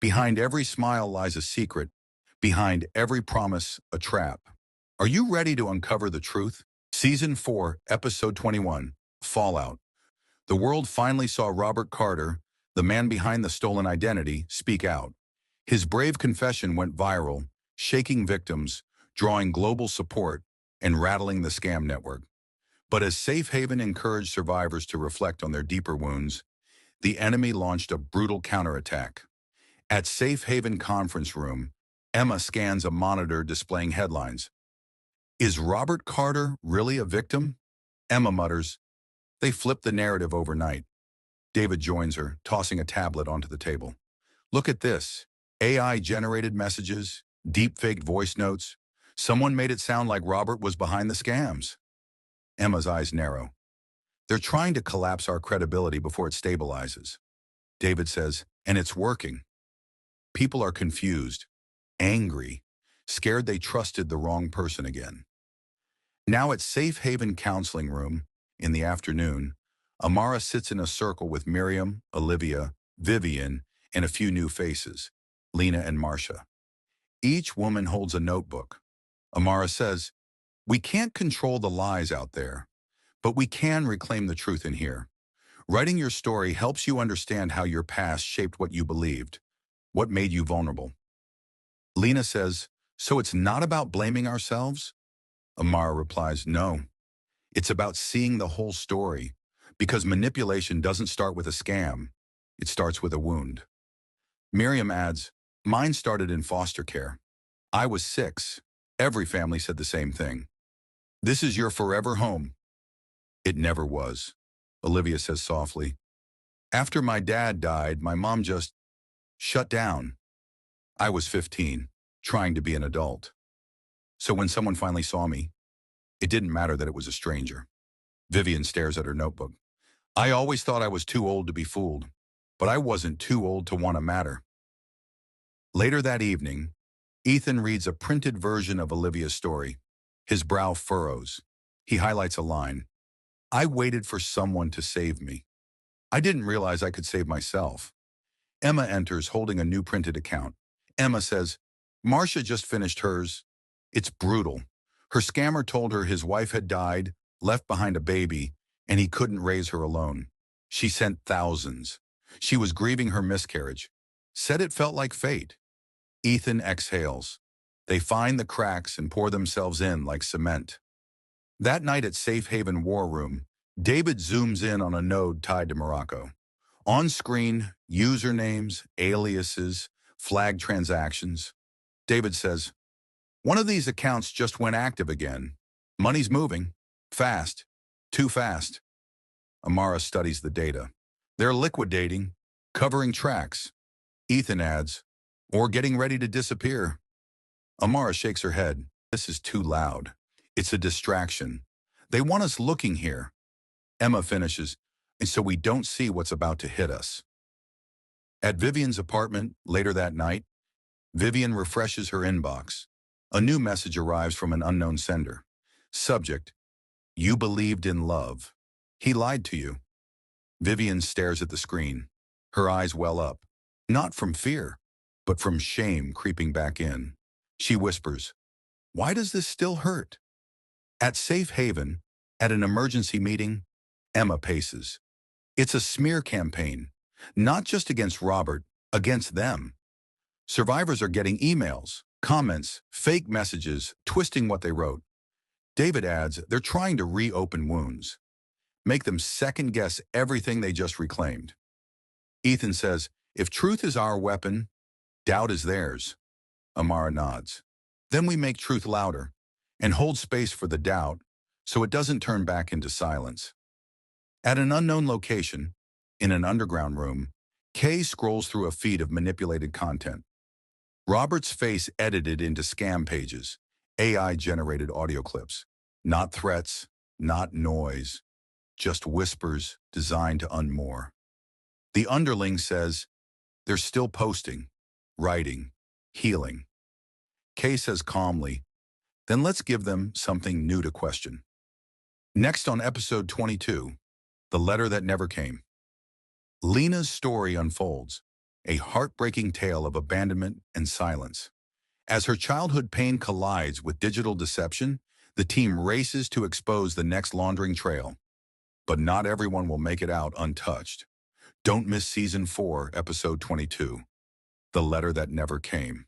Behind every smile lies a secret. Behind every promise, a trap. Are you ready to uncover the truth? Season 4, Episode 21, Fallout. The world finally saw Robert Carter, the man behind the stolen identity, speak out. His brave confession went viral, shaking victims, drawing global support, and rattling the scam network. But as Safe Haven encouraged survivors to reflect on their deeper wounds, the enemy launched a brutal counterattack. At Safe Haven conference room, Emma scans a monitor displaying headlines. Is Robert Carter really a victim? Emma mutters. They flip the narrative overnight. David joins her, tossing a tablet onto the table. Look at this. AI-generated messages, deep-faked voice notes. Someone made it sound like Robert was behind the scams. Emma's eyes narrow. They're trying to collapse our credibility before it stabilizes. David says, and it's working. People are confused, angry, scared they trusted the wrong person again. Now at Safe Haven counseling room, in the afternoon, Amara sits in a circle with Miriam, Olivia, Vivian, and a few new faces, Lena and Marcia. Each woman holds a notebook. Amara says, we can't control the lies out there, but we can reclaim the truth in here. Writing your story helps you understand how your past shaped what you believed, what made you vulnerable. Lena says, so it's not about blaming ourselves? Amara replies, no. It's about seeing the whole story, because manipulation doesn't start with a scam. It starts with a wound. Miriam adds, mine started in foster care. I was 6. Every family said the same thing. This is your forever home. It never was, Olivia says softly. After my dad died, my mom just shut down. I was 15, trying to be an adult. So when someone finally saw me, it didn't matter that it was a stranger. Vivian stares at her notebook. I always thought I was too old to be fooled, but I wasn't too old to want to matter. Later that evening, Ethan reads a printed version of Olivia's story. His brow furrows. He highlights a line. I waited for someone to save me. I didn't realize I could save myself. Emma enters holding a new printed account. Emma says, Marcia just finished hers. It's brutal. Her scammer told her his wife had died, left behind a baby, and he couldn't raise her alone. She sent thousands. She was grieving her miscarriage. Said it felt like fate. Ethan exhales. They find the cracks and pour themselves in like cement. That night at Safe Haven War Room, David zooms in on a node tied to Morocco. On screen, usernames, aliases, flagged transactions. David says, one of these accounts just went active again. Money's moving. Fast. Too fast. Amara studies the data. They're liquidating, covering tracks. Ethan adds, or getting ready to disappear. Amara shakes her head. This is too loud. It's a distraction. They want us looking here. Emma finishes, and so we don't see what's about to hit us. At Vivian's apartment later that night, Vivian refreshes her inbox. A new message arrives from an unknown sender. Subject, you believed in love. He lied to you. Vivian stares at the screen. Her eyes well up, not from fear, but from shame creeping back in. She whispers, why does this still hurt? At Safe Haven, at an emergency meeting, Emma paces. It's a smear campaign, not just against Robert, against them. Survivors are getting emails, comments, fake messages, twisting what they wrote. David adds, they're trying to reopen wounds, make them second-guess everything they just reclaimed. Ethan says, if truth is our weapon, doubt is theirs. Amara nods. Then we make truth louder and hold space for the doubt so it doesn't turn back into silence. At an unknown location, in an underground room, Kay scrolls through a feed of manipulated content. Robert's face edited into scam pages, AI-generated audio clips. Not threats, not noise, just whispers designed to unmoor. The underling says, they're still posting, writing, healing. Kay says calmly, then let's give them something new to question. Next on episode 22, The Letter That Never Came. Lena's story unfolds. a heartbreaking tale of abandonment and silence. As her childhood pain collides with digital deception, the team races to expose the next laundering trail. But not everyone will make it out untouched. Don't miss Season 4, Episode 22, The Letter That Never Came.